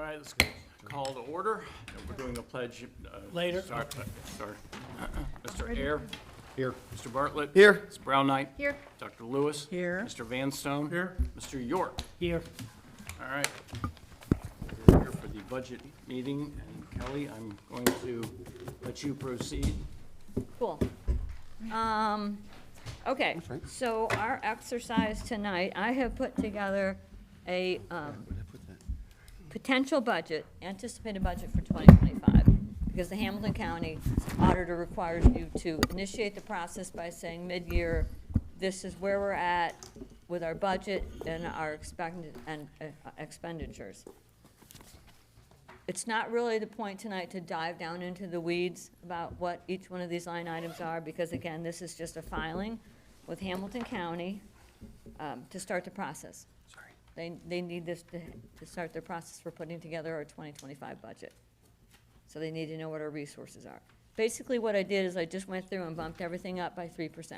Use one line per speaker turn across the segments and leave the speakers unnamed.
All right, let's call to order. We're doing a pledge.
Later.
Sorry. Mr. Ayer.
Here.
Mr. Bartlett.
Here.
Ms. Brown Knight.
Here.
Dr. Lewis.
Here.
Mr. Van Stone.
Here.
Mr. York.
Here.
All right. We're here for the budget meeting, and Kelly, I'm going to let you proceed.
Cool. Okay, so our exercise tonight, I have put together a potential budget, anticipated budget for 2025, because the Hamilton County Auditor requires you to initiate the process by saying mid-year, this is where we're at with our budget and our expected and expenditures. It's not really the point tonight to dive down into the weeds about what each one of these line items are, because again, this is just a filing with Hamilton County to start the process. Sorry. They need this to start their process for putting together our 2025 budget. So they need to know what our resources are. Basically what I did is I just went through and bumped everything up by 3%.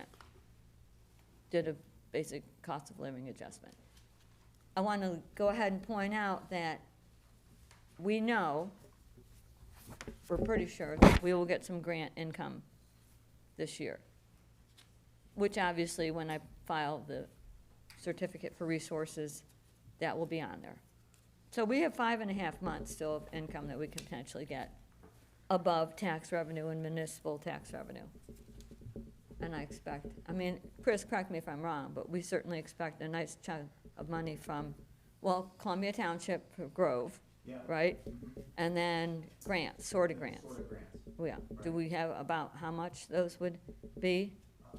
Did a basic cost of living adjustment. I want to go ahead and point out that we know, we're pretty sure, that we will get some grant income this year, which obviously, when I file the certificate for resources, that will be on there. So we have 5.5 months still of income that we can potentially get above tax revenue and municipal tax revenue. And I expect, I mean, Chris, correct me if I'm wrong, but we certainly expect a nice chunk of money from, well, Columbia Township for Grove.
Yeah.
Right? And then grants, sorta grants.
Sort of grants.
Yeah. Do we have about how much those would be?
I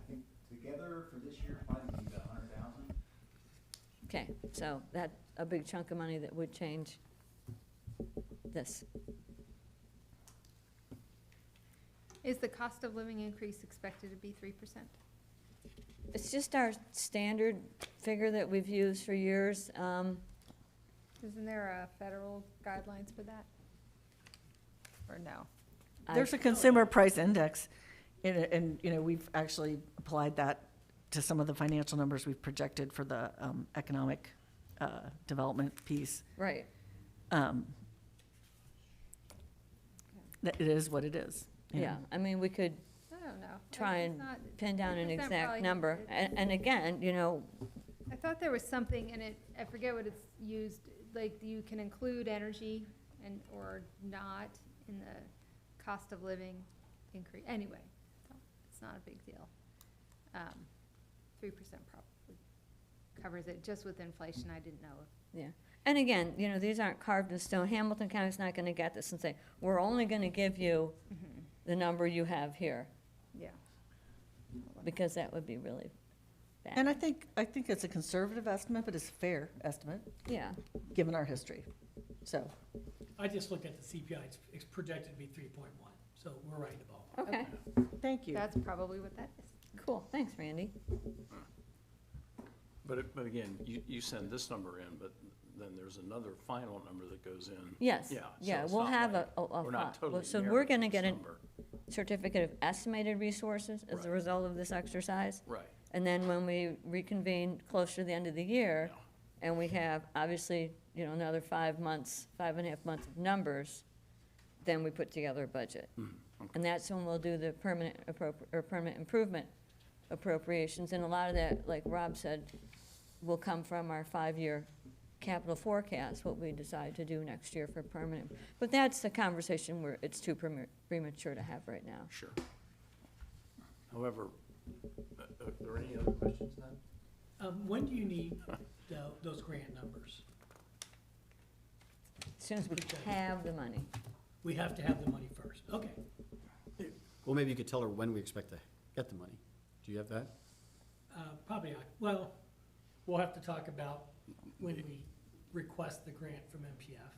think together for this year, probably be about 100,000.
Okay, so that's a big chunk of money that would change this.
Is the cost of living increase expected to be 3%?
It's just our standard figure that we've used for years.
Isn't there federal guidelines for that? Or no?
There's a consumer price index, and, you know, we've actually applied that to some of the financial numbers we've projected for the economic development piece.
Right.
It is what it is. you know.
Yeah, I mean, we could
I don't know.
try
It's
and
not-
pin down an
3%
exact
probably-
number. And again, you know,
I thought there was something in it, I forget what it's used, like you can include energy and, or not in the cost of living increase. Anyway, so it's not a big deal. 3% probably covers it, just with inflation, I didn't know.
yeah. And again, you know, these aren't carved in stone. Hamilton County's not gonna get this and say, we're only gonna give you the number you have here,
Yeah.
because that would be really bad.
And I think it's a conservative estimate, but it's a fair estimate,
Yeah,
given our history. So,
I just looked at the CPI, it's projected to be 3.1, so we're right in the ballpark.
okay,
thank you.
That's probably what that is.
cool, thanks, Randy.
But again, you send this number in, but then there's another final number that goes in.
Yes,
Yeah. so
yeah,
it's
we'll
not
have
like
a
We're not
fi- well,
totally
so
married
we're
to
gonna
this
get a
number.
certificate of estimated resources as a
Right.
result of this exercise.
Right.
And then when we reconvene closer to the end of the year,
Yeah.
and we have, obviously, you know, another 5.5 months of numbers, then we put together a budget.
Okay.
And that's when we'll do the permanent improvement appropriations, and a lot of that, like Rob said, will come from our 5-year capital forecast, what we decide to do next year for permanent. But that's the conversation where it's too premature to have right now.
Sure. However, are there any other questions then?
When do you need those grant numbers?
As soon as we have the money.
We have to have the money first, okay.
Well, maybe you could tell her when we expect to get the money. Do you have that?
Probably, well, we'll have to talk about when we request the grant from MPF.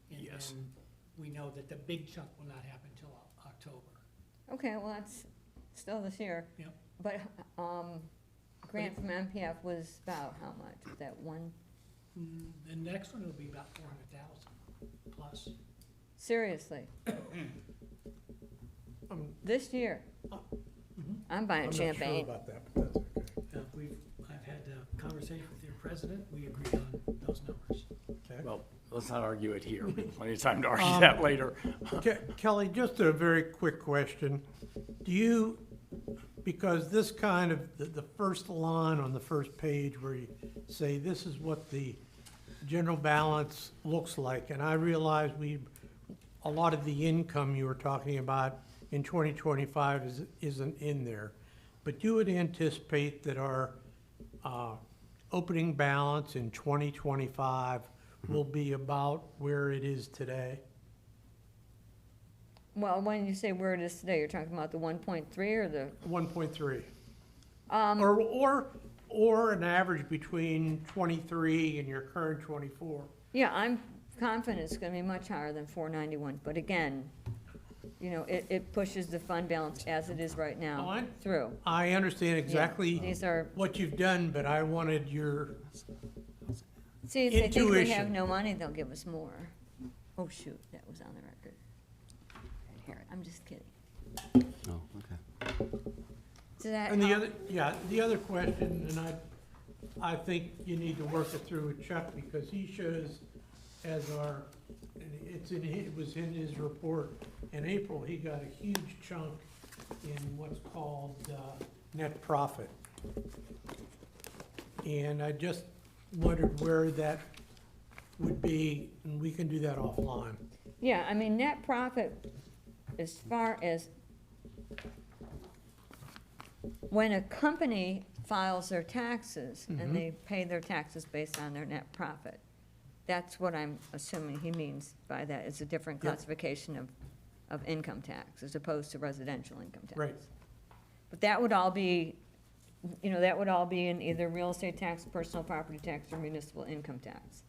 Yes.
And then we know that the big chunk will not happen until October.
Okay, well, that's still this year.
Yep.
But, grant from MPF was about how much? Was that one?
The next one will be about 400,000 plus.
Seriously? This year? I'm buying champagne.
I'm not sure about that, but that's okay.
I've had a conversation with your president, we agreed on those numbers.
Okay.
Well, let's not argue it here. We have plenty of time to argue that later.
Kelly, just a very quick question. Do you, because this kind of, the first line on the first page where you say, this is what the general balance looks like, and I realize a lot of the income you were talking about in 2025 isn't in there. But you would anticipate that our opening balance in 2025 will be about where it is today?
Well, when you say where it is today, you're talking about the 1.3 or the,
1.3?
um,
Or an average between 23 and your current 24?
yeah, I'm confident it's gonna be much higher than 491, but again, you know, it pushes the fund balance as it is right
Oh,
now through.
I understand exactly
These are,
what you've done, but I wanted your,
see, if they think we have
Intuition.
no money, they'll give us more. Oh, shoot, that was on the record. Here, I'm just kidding.
Oh, okay.
So that,
and the other question, and I think you need to work it through with Chuck, because he shows as our, and it was in his report, in April, he got a huge chunk in what's called net profit. And I just wondered where that would be, and we can do that offline.
yeah, I mean, net profit, as far as when a company files their taxes and they pay their taxes based on their net profit, that's what I'm assuming he means by that, is a different
Yep.
classification of income tax as opposed to residential income tax.
Right.
But that would all be, you know, that would all be in either real estate tax, personal property tax, or municipal income tax.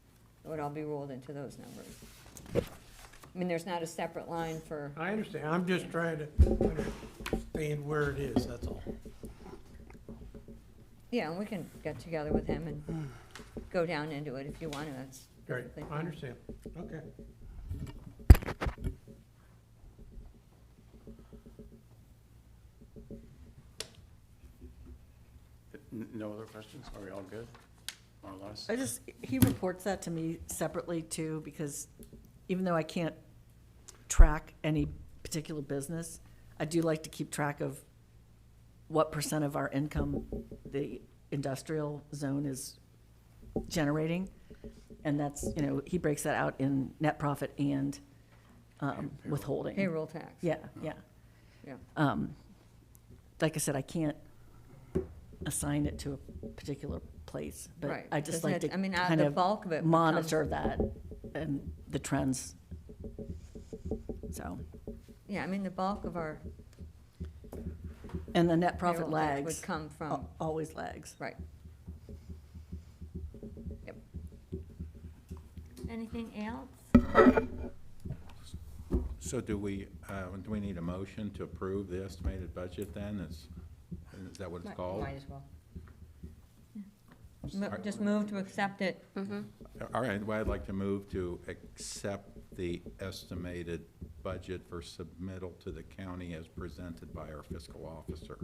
It would all be rolled into those numbers. I mean, there's not a separate line for,
I understand, I'm just trying to understand where it is, that's all.
yeah, and we can get together with him and go down into it if you want to, that's.
Great,
perfectly
I
fine.
understand, okay.
No other questions? Are we all good? More or less?
He reports that to me separately too, because even though I can't track any particular business, I do like to keep track of what % of our income the industrial zone is generating. And that's, you know, he breaks that out in net profit and withholding.
Payroll tax.
Yeah, yeah.
Yeah.
Like I said, I can't assign it to a particular place, but
Right,
I just
doesn't
like
it-
to
I mean,
kind
the
of
bulk of it
monitor that and the trends. So,
Yeah, I mean, the bulk of our
and the net profit
payroll tax
lags,
would come from,
always lags.
right. Yep. Anything else?
So do we need a motion to approve the estimated budget then? Is that what it's called?
Might as well. Just move to accept it.
All right, well, I'd like to move to accept the estimated budget for submittal to the county as presented by our fiscal officer.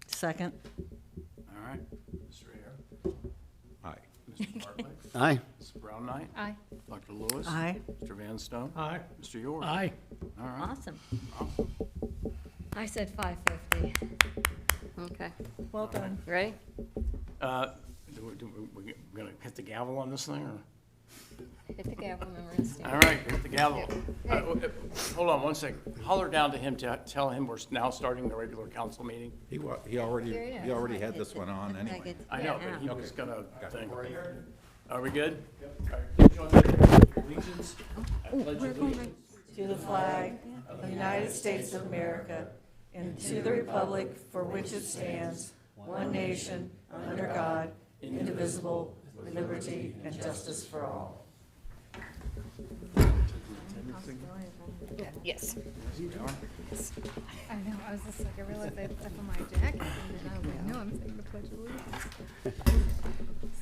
Second,
All right. Mr. Hare?
Aye.
Mr. Bartlett?
Aye.
Ms. Brown Knight?
Aye.
Dr. Lewis?
aye.
Mr. Van Stone?
Aye.
Mr. York?
Aye.
All right.
Awesome.
I said 550. Okay,
Well done.
you ready?
We gonna hit the gavel on this thing, or?
Hit the gavel and we're gonna stand.
All right, hit the gavel. Hold on one second. Holler down to him to tell him we're now starting the regular council meeting.
He already had this one on anyway.
I know, but he
Yeah.
was gonna think. Are we good? All right. Join me in allegiance. I pledge allegiance
To the flag of the United States of America and to the republic for which it stands, one nation, under God, indivisible, with liberty and justice for all.
Yes.
I know, I was just like, I realized I had stuff on my jacket, and then I was like, no, I'm saying the pledge of allegiance.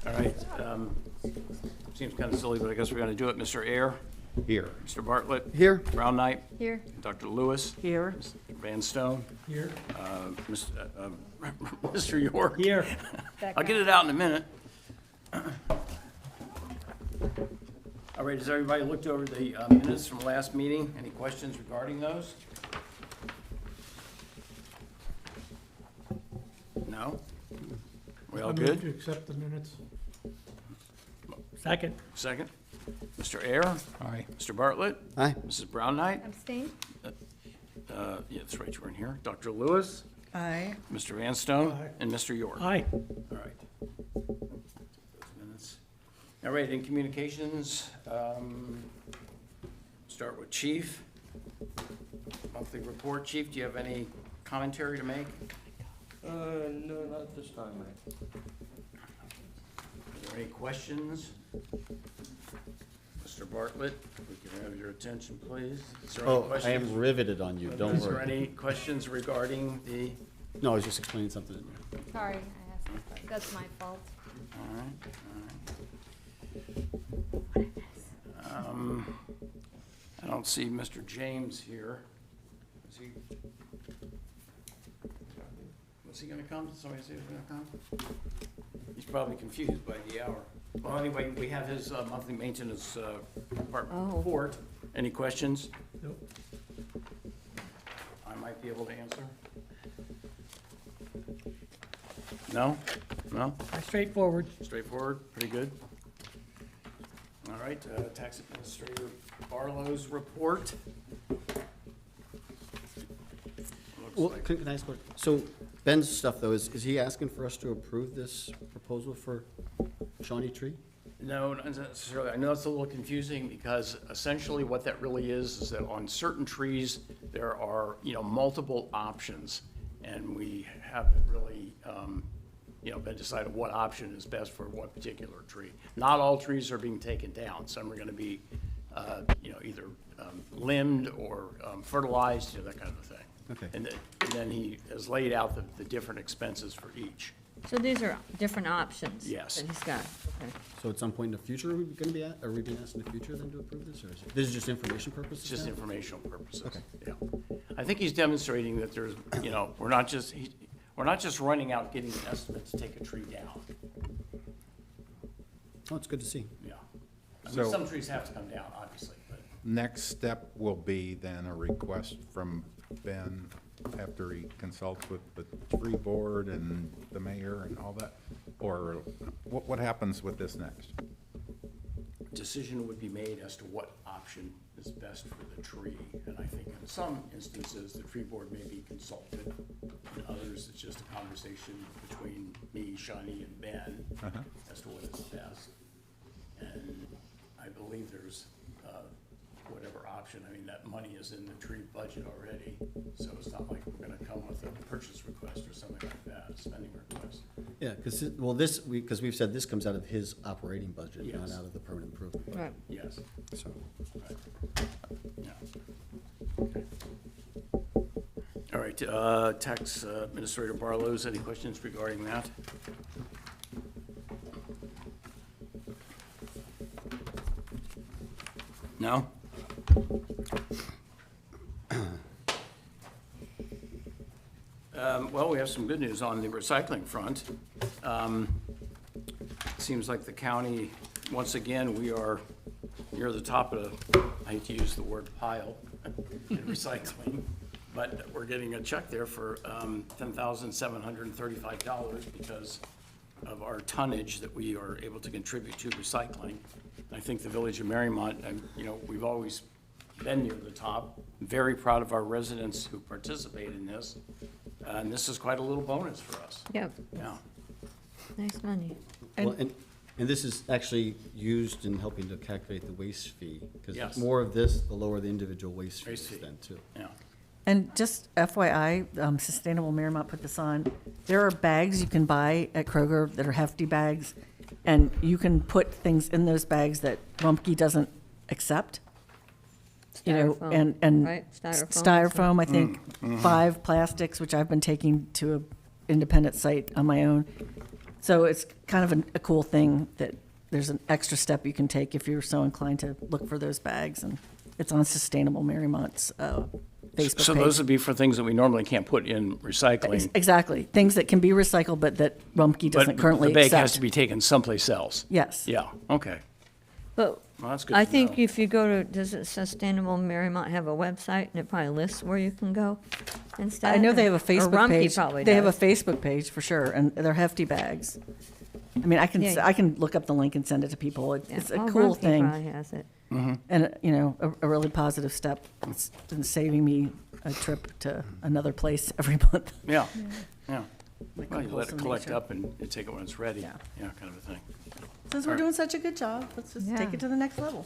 All right, seems kind of silly, but I guess we're going to do it. Mr. Ayer,
Here.
Mr. Bartlett,
Here.
Brown Knight,
Here.
Dr. Lewis,
Here,
Mr. Van Stone,
Here,
Mr. York.
Here.
I'll get it out in a minute. All right, has everybody looked over the minutes from last meeting? Any questions regarding those? No? We all
I move
good?
to accept the minutes.
Second.
Second? Mr. Ayer?
Aye.
Mr. Bartlett?
Aye.
Mrs. Brown Knight?
Abstain?
Yeah, that's right, you weren't here. Dr. Lewis?
Aye.
Mr. Vanstone?
Aye.
And Mr. York?
Aye.
All right. Those minutes. All right, in communications, start with Chief. Monthly report. Chief, do you have any commentary to make?
No, not at this time, Mike.
Are there any questions? Mr. Bartlett, we can have your attention, please. Is there any
Oh, I
questions?
am riveted on you, don't
Is there
worry.
any questions regarding the,
No, I was just explaining something in there.
Sorry, I asked, that. That's my fault.
all right. I don't see Mr. James here. Is he? Was he gonna come? Did somebody say he was gonna come? He's probably confused by the hour. Well, anyway, we have his monthly maintenance department
Oh.
report. Any questions?
Nope.
I might be able to answer. No? No?
Straightforward.
Straightforward, pretty good. All right, Tax Administrator Barlow's report. Looks
Well,
like-
can I ask what, so Ben's stuff though, is he asking for us to approve this proposal for Shawnee Tree?
No, not necessarily. I know it's a little confusing because essentially what that really is that on certain trees, there are, multiple options. And we haven't really, been decided what option is best for what particular tree. Not all trees are being taken down. Some are gonna be, either limbed or fertilized, that kind of thing.
Okay.
And then he has laid out the different expenses for each.
So these are different options?
Yes.
That he's got, okay.
So at some point in the future, are we gonna be are we being asked in the future then to approve this, or is it, this is just information purposes
It's just
now?
informational purposes.
Okay.
Yeah. I think he's demonstrating that there's, we're not just running out getting an estimate to take a tree down.
Oh, it's good to see.
Yeah. I mean,
So-
some trees have to come down, obviously, but
Next step will be then a request from Ben after he consults with the tree board and the mayor and all that? Or what happens with this next?
decision would be made as to what option is best for the tree. And I think in some instances, the tree board may be consulted. In others, it's just a conversation between me, Shawnee, and Ben as to what is best. And I believe there's whatever option, I mean, that money is in the tree budget already, so it's not like we're gonna come with a purchase request or something like that, a spending request.
Yeah, because, because we've said this comes out of his operating budget, not
Yes.
out of the permanent improvement budget.
Right.
Yes,
So,
right. Yeah. Okay. All right, Tax Administrator Barlow's, any questions regarding that? No? Well, we have some good news on the recycling front. Seems like the county, once again, we are near the top of the, I hate to use the word pile in recycling, but we're getting a check there for $10,735 because of our tonnage that we are able to contribute to recycling. I think the village of Mariemont, we've always been near the top. Very proud of our residents who participate in this, and this is quite a little bonus for us.
Yep,
Yeah.
nice money.
well, and this is actually used in helping to calculate the waste fee.
Yes.
Because more of this, the lower the individual waste
Waste
fees
fee.
then, too.
Yeah.
And just FYI, Sustainable Mariemont put this on. There are bags you can buy at Kroger that are hefty bags, and you can put things in those bags that Rumpke doesn't accept. You know,
Styrofoam,
and
right? Styrofoam.
styrofoam, I think, 5 plastics, which I've been taking to a independent site on my own. So it's kind of a cool thing that there's an extra step you can take if you're so inclined to look for those bags, and it's on Sustainable Mariemont's Facebook
So
page.
those would be for things that we normally can't put in recycling.
Exactly, things that can be recycled, but that Rumpke doesn't
But
currently
the bag
accept.
has to be taken someplace else.
Yes.
Yeah, okay.
But
Well, that's good
I
to
think
know.
if you go to, does it Sustainable Mariemont have a website, and it probably lists where you can go instead?
I know they have a
Or
Facebook
Rumpke
page.
probably
They have a
does.
Facebook page for sure, and they're hefty bags. I mean,
Yeah.
I can look up the link and send it to people. It's a
Oh,
cool
Rumpke
thing,
probably has it.
and, you know, a really positive step. It's been saving me a trip to another place every month.
Yeah, yeah.
Like
Well, you let it
compulsive
collect
nature.
up and you take it when it's ready.
Yeah.
Yeah, kind of a thing.
Since we're
Alright.
doing such a good job, let's just take
Yeah.
it to the next level.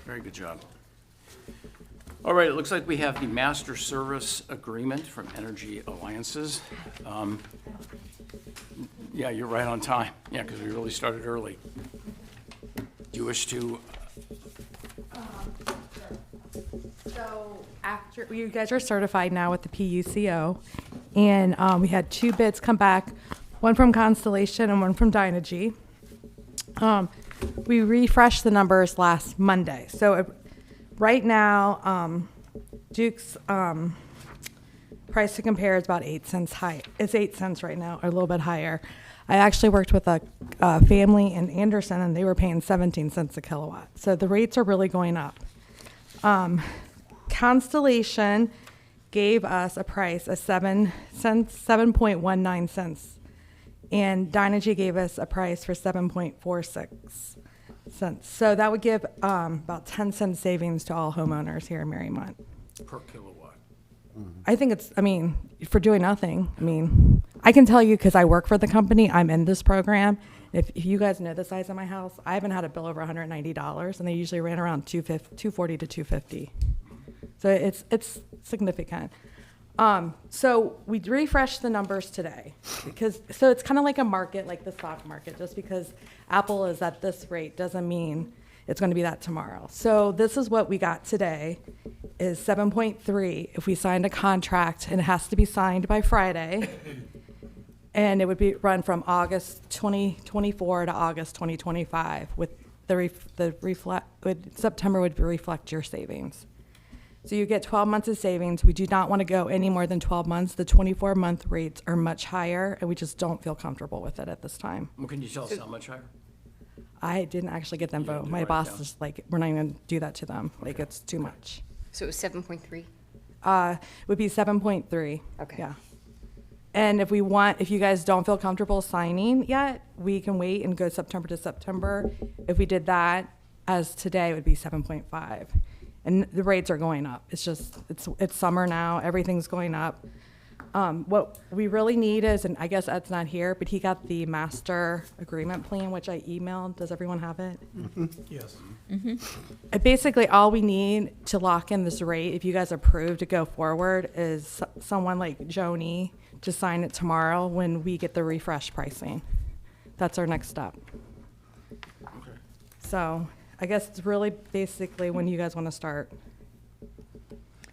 Very good job. All right, it looks like we have the master service agreement from Energy Alliances. Yeah, you're right on time. Yeah, because we really started early. Do you wish to,
So after, you guys are certified now with the PUCO, and we had 2 bids come back, one from Constellation and one from Dynegy. We refreshed the numbers last Monday. So right now, Duke's price to compare is about 8 cents high. It's 8 cents right now, or a little bit higher. I actually worked with a family in Anderson, and they were paying 17 cents a kilowatt. So the rates are really going up. Constellation gave us a price of 7 cents, 7.19 cents. And Dynegy gave us a price for 7.46 cents. So that would give about 10 cent savings to all homeowners here in Mariemont.
per kilowatt?
I think it's, I mean, for doing nothing. I mean, I can tell you because I work for the company, I'm in this program. If you guys know the size of my house, I haven't had a bill over $190, and they usually ran around $240 to $250. So it's significant. So we refreshed the numbers today so it's kind of like a market, like the stock market. Just because Apple is at this rate doesn't mean it's going to be that tomorrow. So this is what we got today is 7.3 if we signed a contract, and it has to be signed by Friday. And it would be run from August 2024 to August 2025 with September would reflect your savings. So you get 12 months of savings. We do not want to go any more than 12 months. The 24-month rates are much higher, and we just don't feel comfortable with it at this time.
Well, can you tell us how much higher?
I didn't actually get them
You didn't
vote.
do
My
it,
boss
yeah.
is like, we're not even gonna do that to them. Like, it's too much.
So it was 7.3?
Would be 7.3.
Okay.
Yeah. And if you guys don't feel comfortable signing yet, we can wait and go September to September. If we did that as today, it would be 7.5. And the rates are going up. It's just, it's summer now, everything's going up. What we really need is, and I guess Ed's not here, but he got the master agreement plan, which I emailed. Does everyone have it?
Yes.
Basically, all we need to lock in this rate, if you guys approve to go forward, is someone like Joni to sign it tomorrow when we get the refresh pricing. That's our next step.
Okay.
So I guess it's really basically when you guys want to start.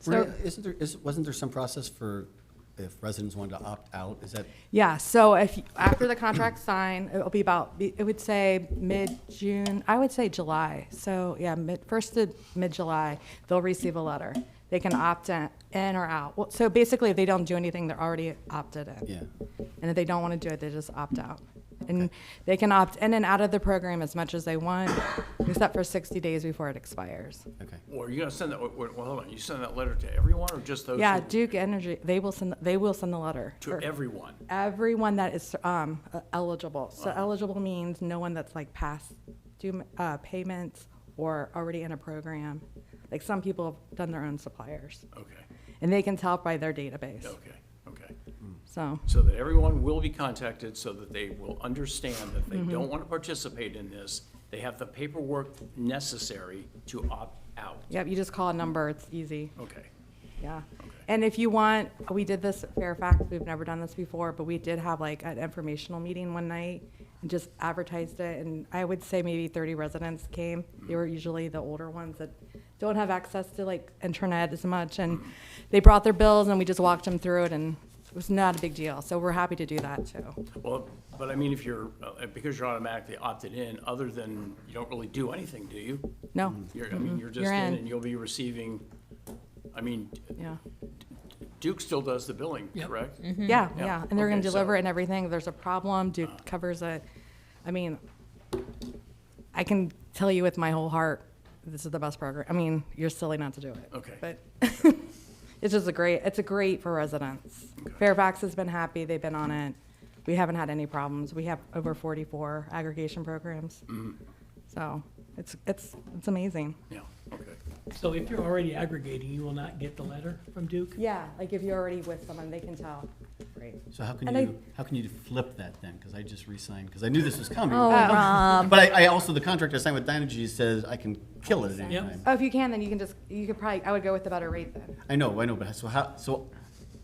Maria, wasn't there some process for if residents wanted to opt out? Is that,
Yeah, so after the contract's signed, it would say mid-June, I would say July. So, yeah, first to mid-July, they'll receive a letter. They can opt in or out. Well, so basically, if they don't do anything, they're already opted in.
yeah,
And if they don't want to do it, they just opt out. And they can opt in and out of the program as much as they want, except for 60 days before it expires.
okay.
Well, are you gonna send that, well, hold on, you send that letter to everyone or just those?
Yeah,
who-
Duke Energy, they will send the letter.
To everyone?
Everyone that is eligible. So eligible means no one that's like past due payments or already in a program. Like some people have done their own suppliers,
Okay,
and they can tell by their database.
okay, okay.
So,
So that everyone will be contacted so that they will understand that if they
Mm-hmm.
don't want to participate in this, they have the paperwork necessary to opt out.
yep, you just call a number, it's easy.
Okay,
Yeah.
okay.
And if you want, we did this at Fairfax, we've never done this before, but we did have like an informational meeting one night and just advertised it, and I would say maybe 30 residents came. They were usually the older ones that don't have access to like internet as much, and they brought their bills and we just walked them through it, and it was not a big deal, so we're happy to do that too.
Well, but I mean, if you're, because you're automatically opted in, other than, you don't really do anything, do you?
No,
You're, I mean, you're just
You're
in
in.
and you'll be receiving, I mean,
yeah.
Duke still does the billing,
Yep.
correct?
Yeah,
Yeah,
yeah, and they're gonna
okay,
deliver
so-
it and everything. If there's a problem, Duke covers it. I mean, I can tell you with my whole heart, this is the best program. I mean, you're silly not to do it.
Okay.
But it's just it's a great for residents. Fairfax has been happy. They've been on it. We haven't had any problems. We have over 44 aggregation programs. So it's amazing.
Yeah, okay.
So if you're already aggregating, you will not get the letter from Duke?
Yeah, like if you're already with someone, they can tell. Great.
So how
And I-
can you flip that then? Because I just re-signed, because I knew this was coming.
Oh, Rob.
But I also, the contract I signed with Dynegy says I can kill it at any
Yep.
time.
Oh, if you can, then you could probably, I would go with the better rate then.
I know, but so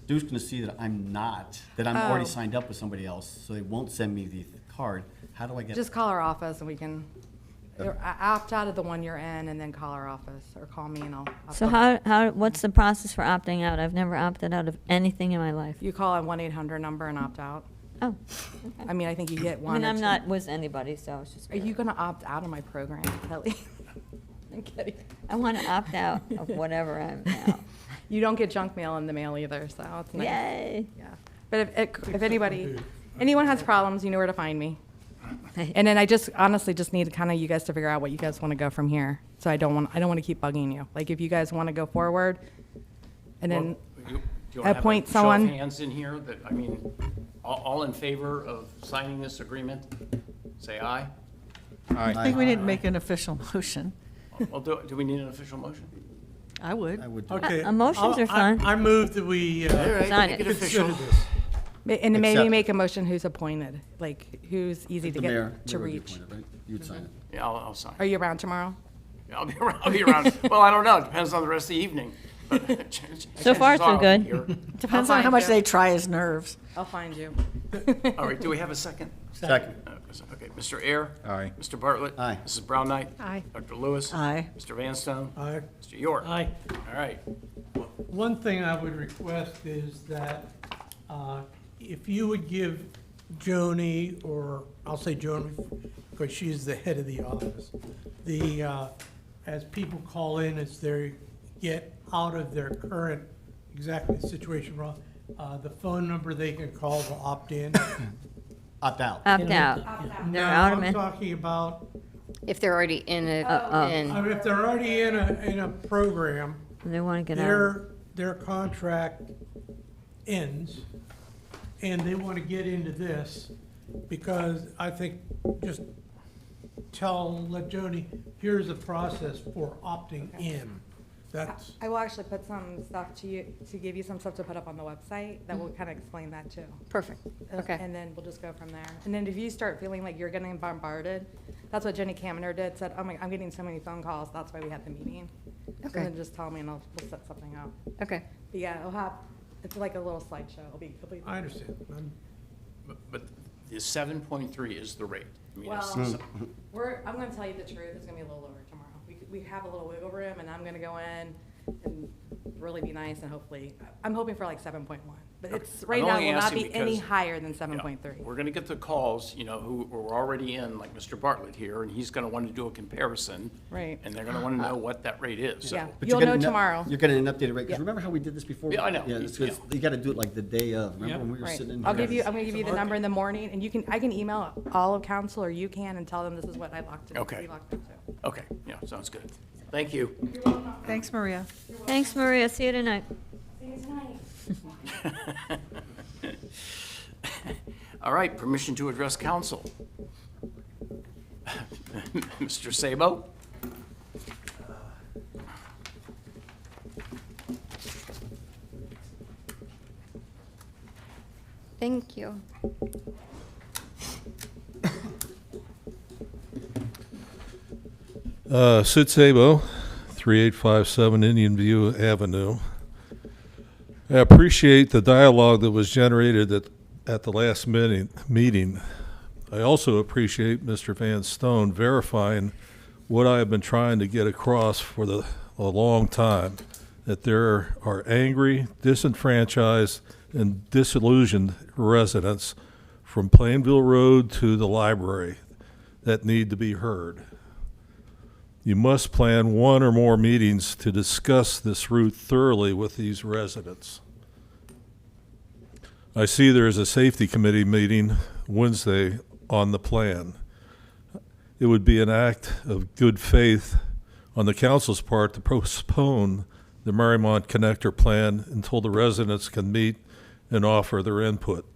Duke's gonna see that I'm already
Oh.
signed up with somebody else, so they won't send me the card. How do I get?
Just call our office and we can, opt out of the one you're in and then call our office or call me and I'll.
So what's the process for opting out? I've never opted out of anything in my life.
You call a 1-800 number and opt out.
Oh,
I mean, I think you get
I
one.
mean,
or
I'm
two.
not with anybody, so it's just.
Are you gonna opt out of my program, Kelly? I'm kidding.
I want to opt out of whatever I'm now.
You don't get junk mail in the mail either, so it's nice.
Yay.
Yeah. But if anyone has problems, you know where to find me. And then I honestly just need kind of you guys to figure out what you guys want to go from here. So I don't want to keep bugging you. Like if you guys want to go forward, and then
Do you wanna have a
appoint
show
someone.
of hands in here that, I mean, all in favor of signing this agreement? Say aye.
I think we need to make an official motion.
Well, do we need an official motion?
I would.
I would do
Okay.
Emotions are fun.
I move that we
Sign it.
consider this.
And maybe
Accept.
make a motion who's appointed, like who's easy to
The
get
mayor
to
would be
reach.
appointed, right? You would sign it.
Yeah, I'll sign.
Are you around tomorrow?
Yeah, I'll be around. I'll be around. Well, I don't know. It depends on the rest of the evening. But
So far,
chances
so
are I'll be
good.
here.
Depends
I'll
on how
find
much
you.
they try his nerves.
I'll find you.
All right, do we have a second?
Second.
Okay, Mr. Ayer?
Aye.
Mr. Bartlett?
Aye.
Mrs. Brown Knight?
Aye.
Dr. Lewis?
Aye.
Mr. Vanstone?
Aye.
Mr. York?
Aye.
All right.
One thing I would request is that if you would give Joni, or I'll say Joni, because she's the head of the office, as people call in, as they get out of their current, exactly the situation wrong, the phone number they can call to opt in.
Opt out.
Opt out. They're
Now,
out of
I'm
it.
talking about,
If they're already in
Oh.
if they're already in a program,
They want to get out.
their contract ends, and they want to get into this, because I think just let Joni, here's the process for opting in. That's,
I will actually put some stuff to give you some stuff to put up on the website that will kind of explain that too.
Perfect. Okay.
And then we'll just go from there. And then if you start feeling like you're getting bombarded, that's what Jenny Kaminer did, said, oh my, I'm getting so many phone calls, that's why we had the meeting. So
Okay.
then just tell me and we'll set something up.
Okay.
But yeah, it's like a little slideshow. It'll be.
I understand.
But the 7.3 is the rate. I mean, it's-
Well, I'm gonna tell you the truth, it's gonna be a little over tomorrow. We have a little wiggle room, and I'm gonna go in and really be nice, and hopefully, I'm hoping for like 7.1. But it's, right
I'm
now,
only
will not
asking
be any
because,
higher than
Yeah,
7.3.
We're gonna get the calls, who are already in, like Mr. Bartlett here, and he's gonna want to do a comparison.
Right.
And they're gonna want to know what that rate is, so.
Yeah.
But
You'll
you're
know
getting
tomorrow.
You're getting an updated rate, because
Yeah.
remember how we did this before?
Yeah, I know.
Yeah, it's
Yeah.
you gotta do it like the day of. Remember
Yep.
when we were
Right.
sitting in?
I'm
here?
gonna give you the number in the morning, and I can email all of council, or you can, and tell them this is what I locked in.
Okay.
We locked into.
Okay, yeah, sounds good. Thank you.
Thanks, Maria.
Thanks, Maria. See you tonight.
See you tonight.
All right, permission to address council. Mr. Sabo?
Thank you.
Sid Sabo, 3857 Indian View Avenue. I appreciate the dialogue that was generated at the last meeting. I also appreciate Mr. Van Stone verifying what I have been trying to get across for a long time, that there are angry, disenfranchised, and disillusioned residents from Plainville Road to the library that need to be heard. You must plan one or more meetings to discuss this route thoroughly with these residents. I see there is a safety committee meeting Wednesday on the plan. it would be an act of good faith on the council's part to postpone the Mariemont Connector Plan until the residents can meet and offer their input.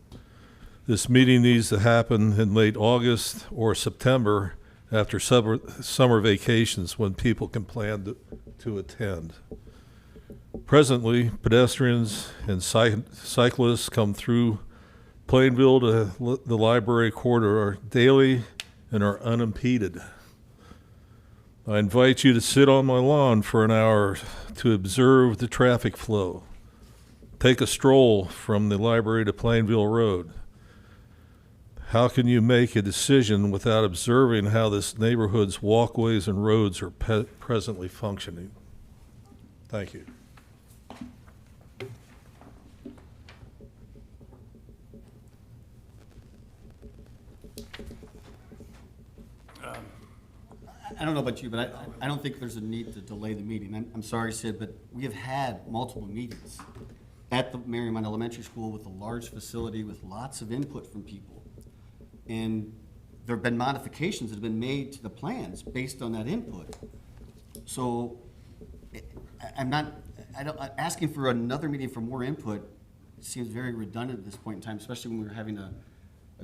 This meeting needs to happen in late August or September after summer vacations when people can plan to attend. Presently, pedestrians and cyclists come through Plainville to the library corridor daily and are unimpeded. I invite you to sit on my lawn for an hour to observe the traffic flow. Take a stroll from the library to Plainville Road. How can you make a decision without observing how this neighborhood's walkways and roads are presently functioning? Thank you.
I don't know about you, but I don't think there's a need to delay the meeting. I'm sorry, Sid, but we have had multiple meetings at the Mariemont Elementary School with a large facility with lots of input from people. And there have been modifications that have been made to the plans based on that input. So asking for another meeting for more input seems very redundant at this point in time, especially when we're having a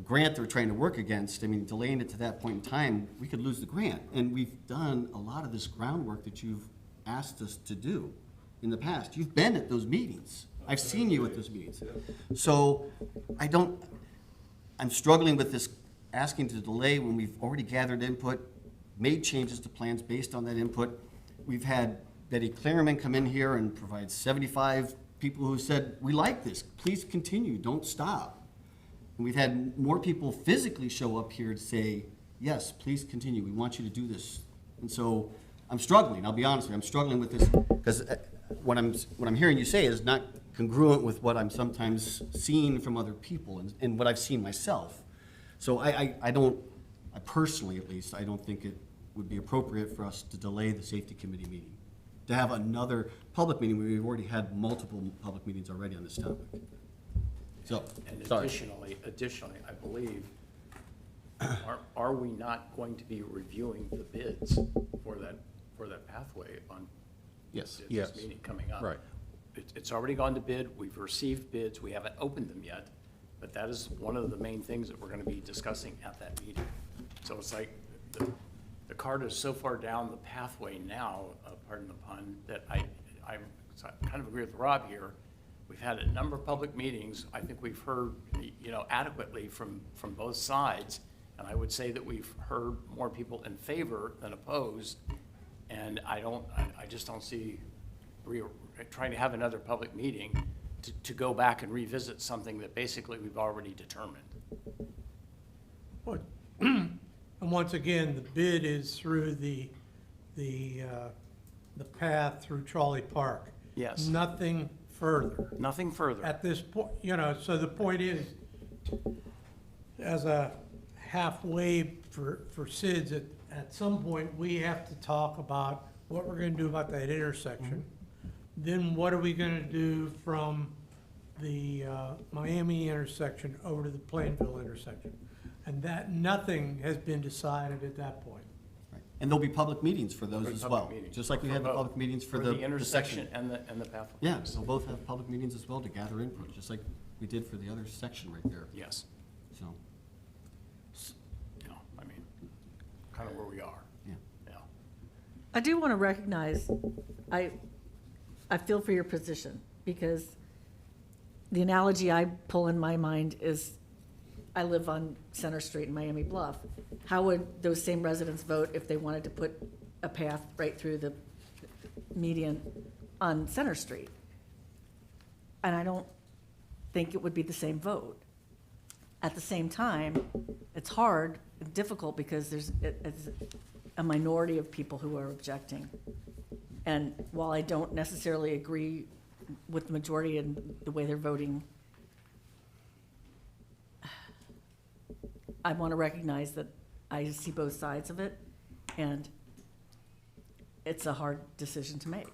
grant that we're trying to work against. I mean, delaying it to that point in time, we could lose the grant. And we've done a lot of this groundwork that you've asked us to do in the past. You've been at those meetings. I've seen you at those meetings. So I'm struggling with this asking to delay when we've already gathered input, made changes to plans based on that input. We've had Betty Clariman come in here and provide 75 people who said, we like this, please continue, don't stop. And we've had more people physically show up here to say, yes, please continue, we want you to do this. And so I'm struggling, I'll be honest with you, I'm struggling with this because what I'm hearing you say is not congruent with what I'm sometimes seeing from other people and what I've seen myself. So I personally at least, I don't think it would be appropriate for us to delay the safety committee meeting, to have another public meeting where we've already had multiple public meetings already on this topic. So,
And
sorry.
additionally, I believe, are we not going to be reviewing the bids for that pathway on
Yes.
this meeting coming up?
Right.
It's already gone to bid, we've received bids, we haven't opened them yet, but that is one of the main things that we're gonna be discussing at that meeting. So it's like, the cart is so far down the pathway now, pardon the pun, that I kind of agree with Rob here. We've had a number of public meetings, I think we've heard, adequately from both sides, and I would say that we've heard more people in favor than opposed, and I just don't see trying to have another public meeting to go back and revisit something that basically we've already determined.
And once again, the bid is through the path through Trolley Park.
Yes.
Nothing further.
Nothing further.
At this point, so the point is, as a halfway for SIDS, at some point, we have to talk about what we're gonna do about that intersection. Then what are we gonna do from the Miami intersection over to the Plainville intersection? And that nothing has been decided at that point.
Right. And there'll be public meetings for those
There'll be
as
public
well,
meetings.
just like we
For
have the
both.
public meetings for
the
the
intersection
section.
and the pathway.
Yeah, they'll both have public meetings as well to gather input, just like we did for the other section right there.
Yes.
So,
I mean, kind of where we are.
yeah.
Yeah.
I do want to recognize, I feel for your position, because the analogy I pull in my mind is, I live on Center Street in Miami Bluff. How would those same residents vote if they wanted to put a path right through the median on Center Street? And I don't think it would be the same vote. At the same time, it's hard, difficult, because it's a minority of people who are objecting. And while I don't necessarily agree with the majority and the way they're voting, I want to recognize that I see both sides of it, and it's a hard decision to make.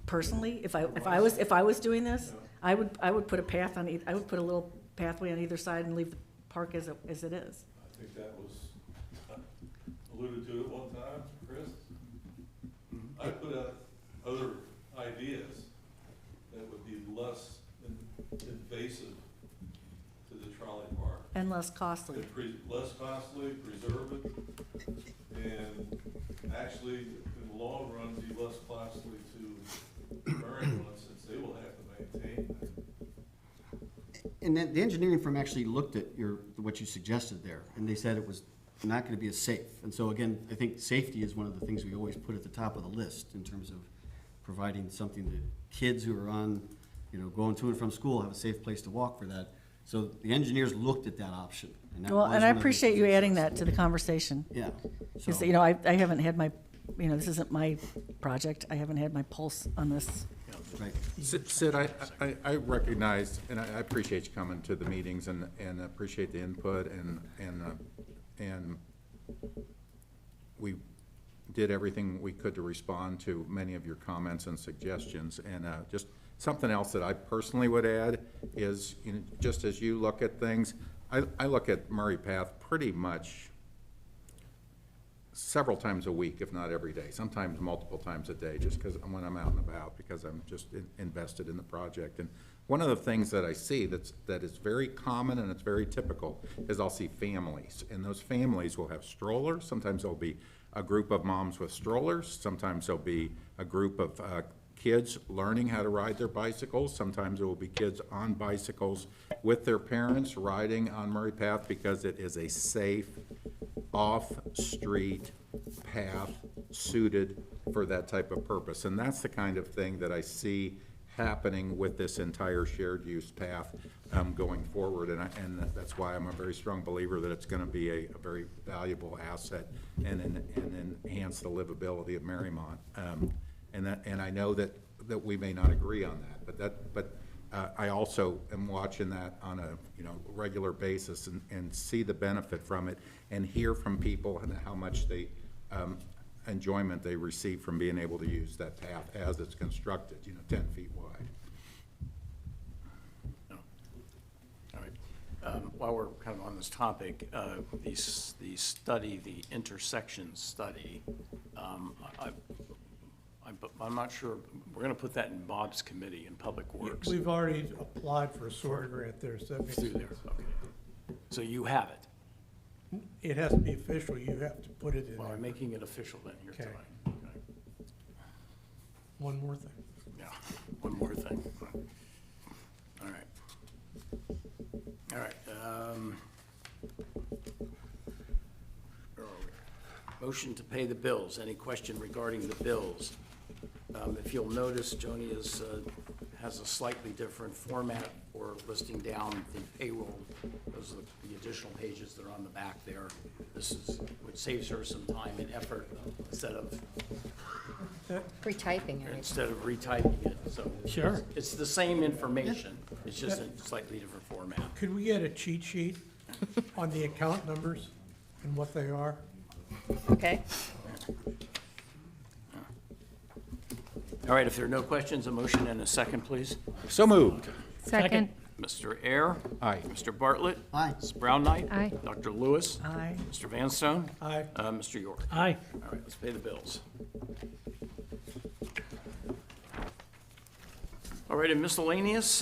Personally, if I was doing this, I would put a path on I would put a little pathway on either side and leave the park as it is.
think that was alluded to at one time, Chris. I put out other ideas that would be less invasive to the trolley park.
And less costly.
Less costly, preserve it, and actually, in the long run, be less costly to Mariemont since they will have to maintain that.
And then the engineering firm actually looked at what you suggested there, and they said it was not gonna be as safe. And so again, I think safety is one of the things we always put at the top of the list in terms of providing something that kids who are on, going to and from school have a safe place to walk for that. So the engineers looked at that option. That
Well,
was
and I
one of the
appreciate
things
you
they
adding that
suggested.
to the conversation.
Yeah.
Because,
So-
I haven't had my, this isn't my project. I haven't had my pulse on this.
Right.
Sid, I recognize, and I appreciate you coming to the meetings and appreciate the input and we did everything we could to respond to many of your comments and suggestions. And just something else that I personally would add is, just as you look at things, I look at Murray Path pretty much several times a week, if not every day, sometimes multiple times a day, just because when I'm out and about, because I'm just invested in the project. And one of the things that I see that is very common and it's very typical is I'll see families, and those families will have strollers. Sometimes there'll be a group of moms with strollers. Sometimes there'll be a group of kids learning how to ride their bicycles. Sometimes there will be kids on bicycles with their parents riding on Murray Path because it is a safe, off-street path suited for that type of purpose. And that's the kind of thing that I see happening with this entire shared use path going forward. And that's why I'm a very strong believer that it's going to be a very valuable asset and enhance the livability of Mariemont. And I know that we may not agree on that, but I also am watching that on a regular basis and see the benefit from it and hear from people and how much enjoyment they receive from being able to use that path as it's constructed, 10 feet wide.
All right. While we're kind of on this topic, the intersection study, I'm not sure, we're gonna put that in Bob's committee in Public Works.
We've already applied for a SOAR grant there, so that makes
Through there, okay. So you have it.
it has to be official, you have to put it in
Well,
there.
I'm making it official then here
Okay.
tonight. Okay.
One more thing.
Yeah, one more thing. All right. All right. Where are we? Motion to pay the bills. Any question regarding the bills? If you'll notice, Joni has a slightly different format for listing down the payroll. Those are the additional pages that are on the back there. This is, which saves her some time and effort instead of
Retyping it.
retyping it, so.
Sure.
It's the same information, it's just in a slightly different format.
Could we get a cheat sheet on the account numbers and what they are?
Okay.
All right, if there are no questions, a motion and a second, please.
So moved.
Second.
Mr. Air?
Aye.
Mr. Bartlett?
Aye.
Ms. Brown Knight?
Aye.
Dr. Lewis?
Aye.
Mr. Vanstone?
Aye.
Mr. York?
Aye.
All right, let's pay the bills. All right, in miscellaneous,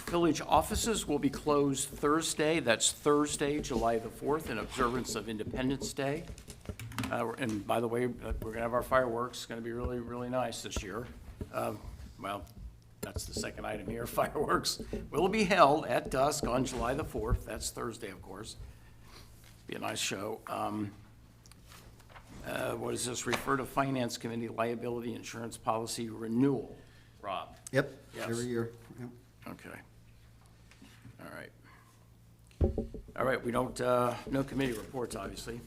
village offices will be closed Thursday. That's Thursday, July the 4th, in observance of Independence Day. And by the way, we're gonna have our fireworks. It's gonna be really, really nice this year. Well, that's the second item here. Fireworks will be held at dusk on July the 4th. That's Thursday, of course. Be a nice show. What does this refer to? Finance Committee liability insurance policy renewal. Rob?
Yep,
Yes.
every year. Yep.
Okay. All right. All right, we don't, no committee reports, obviously.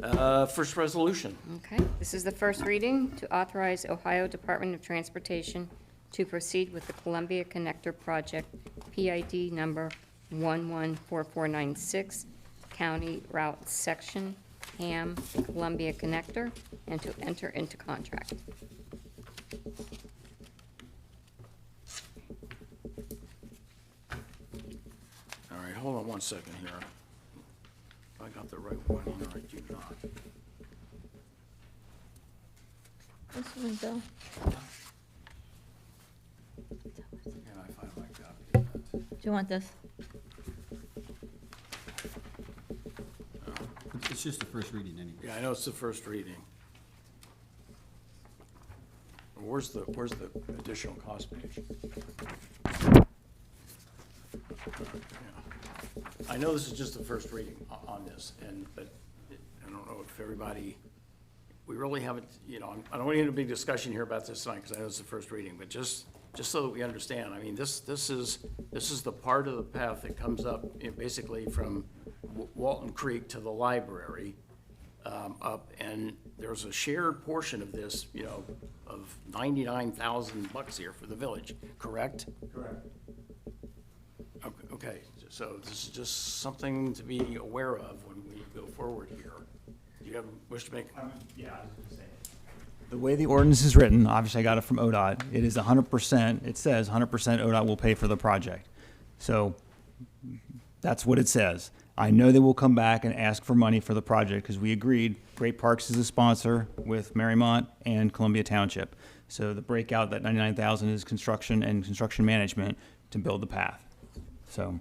First resolution.
Okay, this is the first reading to authorize Ohio Department of Transportation to proceed with the Columbia Connector Project, PID number 114496, County Route Section, Ham, Columbia Connector, and to enter into contract.
All right, hold on one second here. got the right one here, I do not.
This one, Bill?
Can I find my copy of that?
Do you want this?
It's just the first reading anyway.
Yeah, I know it's the first reading. Where's the additional cost page? Yeah. I know this is just the first reading on this, but I don't know if everybody, we really haven't, I don't want to get into a big discussion here about this tonight, because I know it's the first reading, but just so that we understand, I mean, this is the part of the path that comes up, basically from Walton Creek to the library, up, and there's a shared portion of this, of $99,000 here for the village, correct?
Correct.
Okay, so this is just something to be aware of when we go forward here. Do you wish to make?
Yeah, I was gonna say. The way the ordinance is written, obviously I got it from ODOT, it is 100%, it says 100% ODOT will pay for the project. So that's what it says. I know they will come back and ask for money for the project because we agreed Great Parks is a sponsor with Mariemont and Columbia Township. So the breakout, that 99,000 is construction and construction management to build the path. So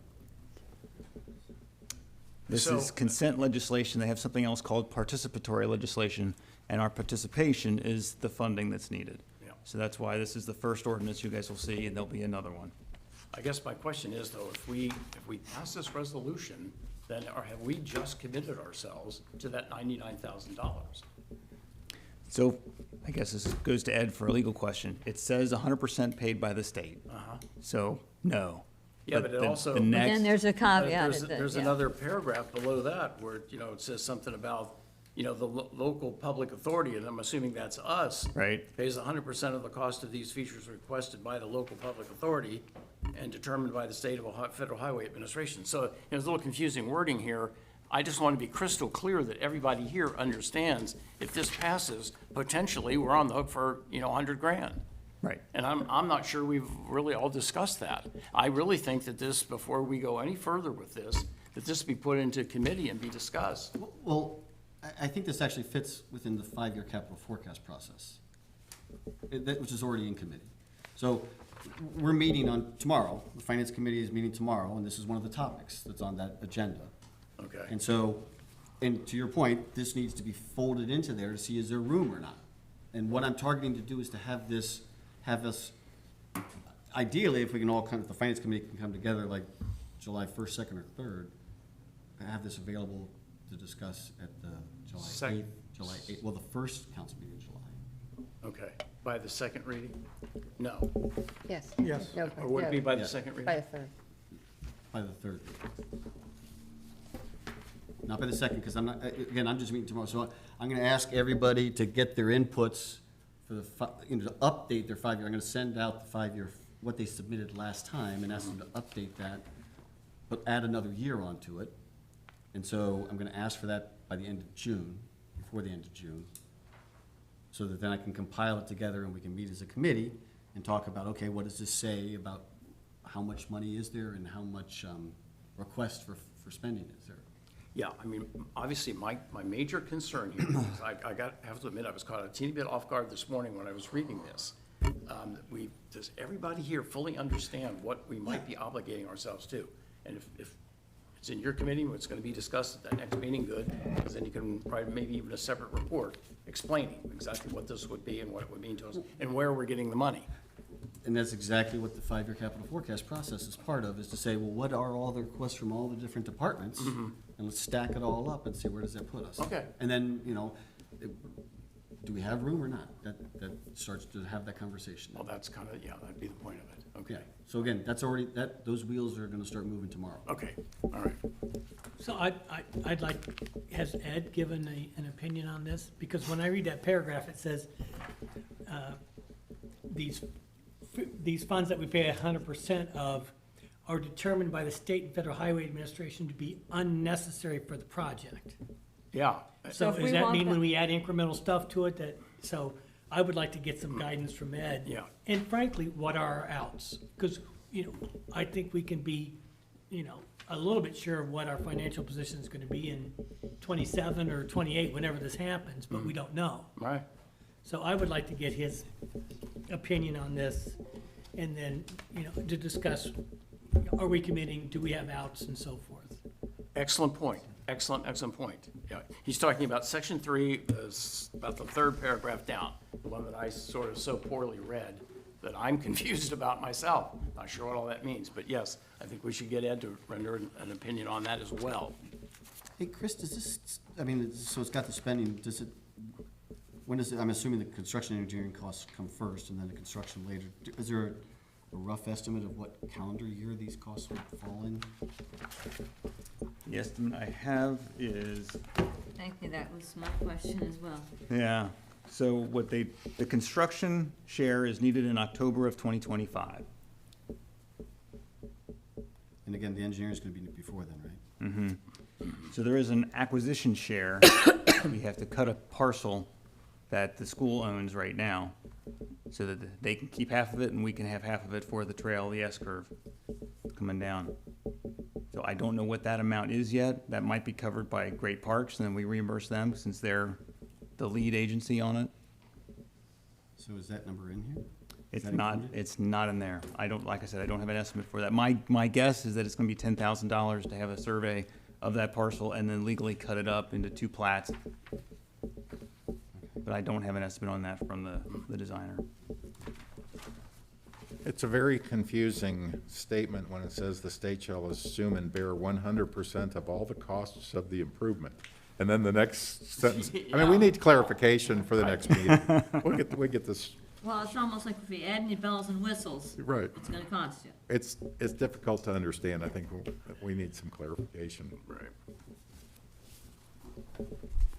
this is consent legislation. They have something else called participatory legislation, and our participation is the funding that's needed.
Yeah.
So that's why this is the first ordinance you guys will see, and there'll be another one.
I guess my question is, though, if we pass this resolution, then have we just committed ourselves to that $99,000?
So I guess this goes to Ed for a legal question. It says 100% paid by the state. So no.
Yeah, but it also.
The
And
next,
then there's a caveat.
There's
yeah.
another paragraph below that where, it says something about, the local public authority, and I'm assuming that's us.
Right.
Pays 100% of the cost of these features requested by the local public authority and determined by the state of Ohio, Federal Highway Administration. So, there's a little confusing wording here. I just want to be crystal clear that everybody here understands if this passes, potentially, we're on the hook for, $100,000.
right.
And I'm not sure we've really all discussed that. I really think that this, before we go any further with this, that this be put into committee and be discussed.
Well, I think this actually fits within the 5-year capital forecast process, which is already in committee. So we're meeting on tomorrow, the Finance Committee is meeting tomorrow, and this is one of the topics that's on that agenda.
Okay.
And so, and to your point, this needs to be folded into there to see is there room or not. And what I'm targeting to do is to have us, ideally, if we can all come, if the Finance Committee can come together like July 1st, 2nd, or 3rd, have this available to discuss at the July 8th, well, the first council meeting in July.
Okay. By the second reading? No.
Yes.
Yes.
No,
Or would it be by the
Yeah.
second reading?
by a third.
By the 3rd. Not by the 2nd, because I'm not, again, I'm just meeting tomorrow, so I'm gonna ask everybody to get their inputs for the, to update their 5-year. I'm gonna send out the 5-year, what they submitted last time, and ask them to update that, but add another year onto it. And so I'm gonna ask for that by the end of June, before the end of June, so that then I can compile it together and we can meet as a committee and talk about, okay, what does this say about how much money is there and how much request for spending is there?
Yeah, I mean, obviously, my major concern here is I have to admit, I was caught a teeny bit off guard this morning when I was reading this. Does everybody here fully understand what we might be obligating ourselves to? And if it's in your committee, it's gonna be discussed at that next meeting, good, because then you can write maybe even a separate report explaining exactly what this would be and what it would mean to us and where we're getting the money.
And that's exactly what the 5-year capital forecast process is part of, is to say, well, what are all the requests from all the different departments? And let's stack it all up and see where does that put us.
Okay.
And then, do we have room or not? That starts to have that conversation.
Well, that's kind of, yeah, that'd be the point of it. Okay.
Yeah, so again, that's already, those wheels are gonna start moving tomorrow.
Okay, all right.
So I'd like, has Ed given an opinion on this? Because when I read that paragraph, it says, these funds that we pay 100% of are determined by the state and federal highway administration to be unnecessary for the project.
Yeah.
So
if we
does that
want
mean
that-
when we add incremental stuff to it so I would like to get some guidance from Ed.
Yeah.
And frankly, what are our outs? Because, I think we can be you know, a little bit sure of what our financial position is gonna be in 27 or 28, whenever this happens, but we don't know.
Right.
So I would like to get his opinion on this, and then, you know, to discuss, are we committing, do we have outs, and so forth.
Excellent point. Excellent point. Yeah, he's talking about section 3, about the third paragraph down, the one that I sort of so poorly read that I'm confused about myself. Not sure what all that means, but yes, I think we should get Ed to render an opinion on that as well.
Hey, Chris, does this, I mean, so it's got the spending, does it, when does it, I'm assuming the construction engineering costs come first and then the construction later. Is there a rough estimate of what calendar year these costs would fall in?
The estimate I have is,
Thank you, that was my question as well.
yeah, so what they, the construction share is needed in October of 2025.
And again, the engineering's gonna be before then, right?
So there is an acquisition share. We have to cut a parcel that the school owns right now, so that they can keep half of it and we can have half of it for the trail, the S-curve coming down. So I don't know what that amount is yet. That might be covered by Great Parks, and then we reimburse them since they're the lead agency on it.
So is that number in here?
It's
that
not,
included?
it's not in there. I don't, like I said, I don't have an estimate for that. My guess is that it's gonna be $10,000 to have a survey of that parcel and then legally cut it up into 2 plats. But I don't have an estimate on that from the designer.
It's a very confusing statement when it says the state shall assume and bear 100% of all the costs of the improvement. And then the next sentence, I mean, we need clarification for the next meeting. We'll get this,
Well, it's almost like if we add any bells and whistles,
right.
it's gonna cost you.
It's difficult to understand. I think we need some clarification.
Right.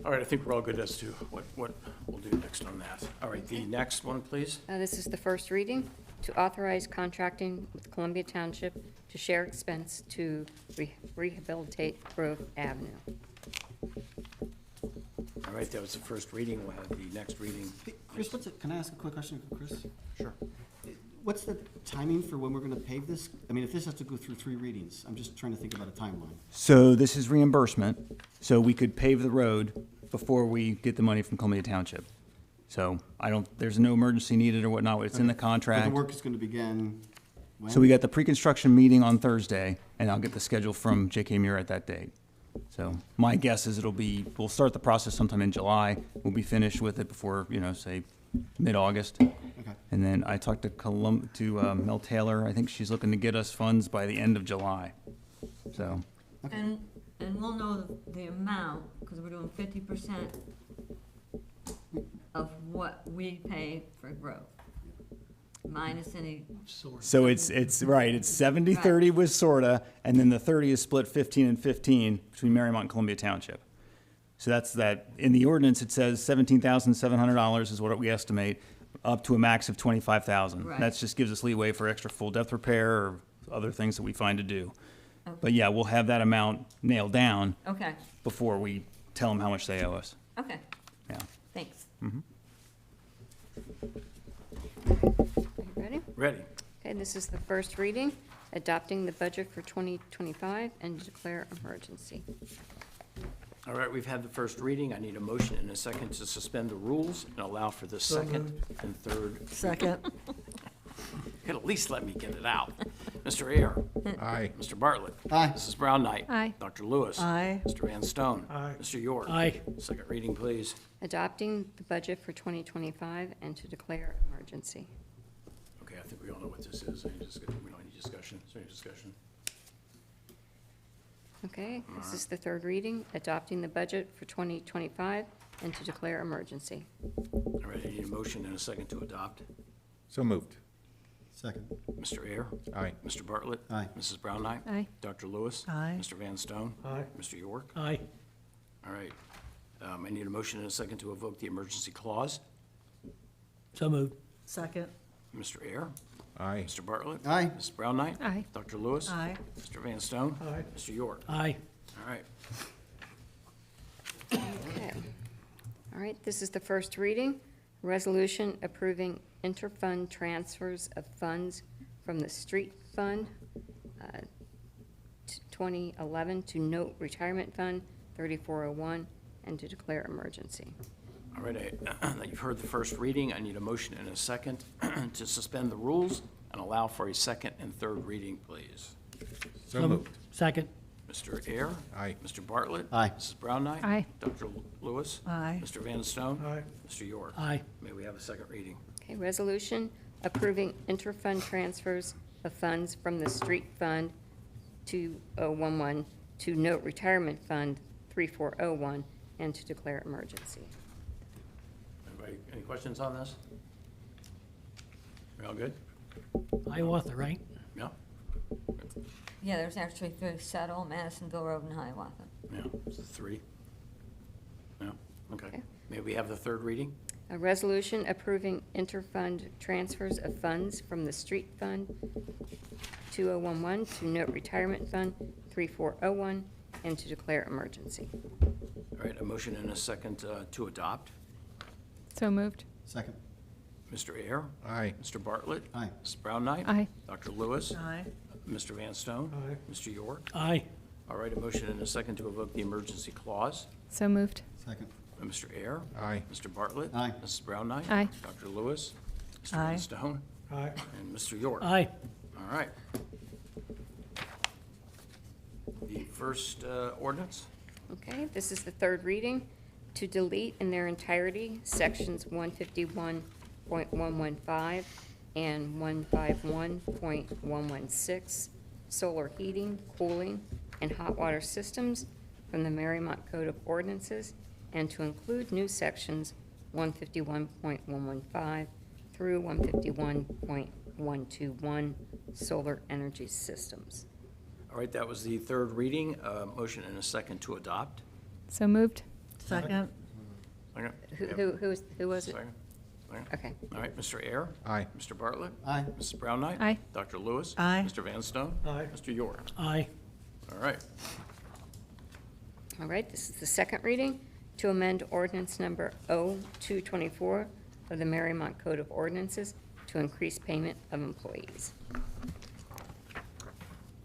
All right, I think we're all good as to what we'll do next on that. All right, the next one, please.
This is the first reading to authorize contracting with Columbia Township to share expense to rehabilitate Grove Avenue.
All right, that was the first reading. We'll have the next reading.
Hey, Chris, can I ask a quick question for Chris?
Sure.
What's the timing for when we're gonna pave this? I mean, if this has to go through 3 readings, I'm just trying to think about a timeline.
So this is reimbursement, so we could pave the road before we get the money from Columbia Township. So there's no emergency needed or whatnot, it's in the
But
contract.
the work is gonna begin when?
So we got the pre-construction meeting on Thursday, and I'll get the schedule from J.K. Muir at that date. So my guess is we'll start the process sometime in July. We'll be finished with it before, say, mid-August.
Okay.
And then I talked to Mel Taylor. I think she's looking to get us funds by the end of July. So,
And we'll know the amount, because we're doing 50% of what we pay for growth, minus any,
so it's right, it's 70-30 with Sorta, and then the 30 is split 15 and 15 between Mariemont and Columbia Township. So that's that. In the ordinance, it says $17,700 is what we estimate, up to a max of $25,000.
Right.
That just gives us leeway for extra full depth repair or other things that we find to do.
Okay.
But yeah, we'll have that amount nailed down
okay,
before we tell them how much they owe us.
okay,
Yeah.
thanks.
Are you ready?
Ready.
Okay, this is the first reading, adopting the budget for 2025 and declare emergency.
All right, we've had the first reading. I need a motion and a second to suspend the rules and allow for the second and third.
Second.
Could at least let me get it out. Mr. Ayer.
Aye.
Mr. Bartlett.
Aye.
Mrs. Brown Knight.
Aye.
Dr. Lewis.
Aye.
Mr. Van Stone.
Aye.
Mr. York.
Aye.
Second reading, please.
Adopting the budget for 2025 and to declare emergency.
Okay, I think we all know what this is. We don't need discussion. Is there any discussion?
Okay, this is the third reading, adopting the budget for 2025 and to declare emergency.
All right, I need a motion and a second to adopt.
So moved.
Second.
Mr. Ayer.
Aye.
Mr. Bartlett.
Aye.
Mrs. Brown Knight.
Aye.
Dr. Lewis.
Aye.
Mr. Van Stone.
Aye.
Mr. York.
Aye.
All right. I need a motion and a second to evoke the emergency clause.
So moved.
Second.
Mr. Ayer.
Aye.
Mr. Bartlett.
Aye.
Mrs. Brown Knight.
Aye.
Dr. Lewis.
Aye.
Mr. Van Stone.
Aye.
Mr. York.
Aye.
All right.
Okay. All right, this is the first reading, resolution approving interfund transfers of funds from the street fund 2011 to note retirement fund 3401 and to declare emergency.
All right, you've heard the first reading. I need a motion and a second to suspend the rules and allow for a second and third reading, please.
So moved.
Second.
Mr. Air?
Aye.
Mr. Bartlett?
Aye.
Mrs. Brown Knight?
Aye.
Dr. Lewis?
Aye.
Mr. Van Stone?
Aye.
Mr. York?
Aye.
May we have a second reading?
Okay, resolution approving interfund transfers of funds from the street fund 2011 to note retirement fund 3401 and to declare emergency.
Anybody, any questions on this? We all good?
Hiawatha, right?
Yeah?
Yeah, there's actually 3: Settle, Madisonville Road, and Hiawatha.
Yeah, is it 3? Yeah, okay.
Okay.
May we have the third reading?
A resolution approving interfund transfers of funds from the street fund 2011 to note retirement fund 3401 and to declare emergency.
All right, a motion and a second to adopt.
So moved.
Second.
Mr. Air?
Aye.
Mr. Bartlett?
Aye.
Mrs. Brown Knight?
Aye.
Dr. Lewis?
Aye.
Mr. Van Stone?
Aye.
Mr. York?
Aye.
All right, a motion and a second to evoke the emergency clause.
So moved.
Second.
Mr. Air?
Aye.
Mr. Bartlett?
Aye.
Mrs. Brown Knight?
Aye.
Dr. Lewis? Mr.
Aye.
Van Stone?
Aye.
And Mr. York?
Aye.
All right. The first ordinance?
Okay, this is the third reading to delete in their entirety sections 151.115 and 151.116 solar heating, cooling, and hot water systems from the Mariemont Code of Ordinances, and to include new sections 151.115 through 151.121 solar energy systems.
All right, that was the third reading. Motion and a second to adopt.
So moved.
Second.
Second?
Who was it?
Second? Second?
Okay.
All right, Mr. Air?
Aye.
Mr. Bartlett?
Aye.
Mrs. Brown Knight?
Aye.
Dr. Lewis?
Aye.
Mr. Van Stone?
Aye.
Mr. York?
Aye.
All right.
All right, this is the second reading to amend ordinance number 0224 of the Mariemont Code of Ordinances to increase payment of employees.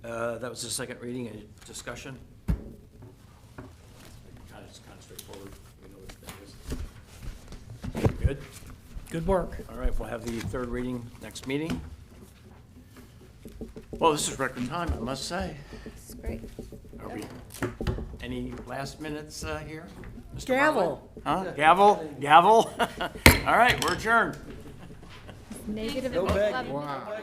That was the second reading. Any discussion? Kind of straightforward. We know what that is. Good?
Good work.
All right, we'll have the third reading next meeting. Well, this is record time, I must say.
This is great.
Are we, any last minutes here? Mr.
Gavel.
Bartlett? Huh? Gavel? Gavel? All right, we're adjourned.
Negative.
No begging.
11.
Wow.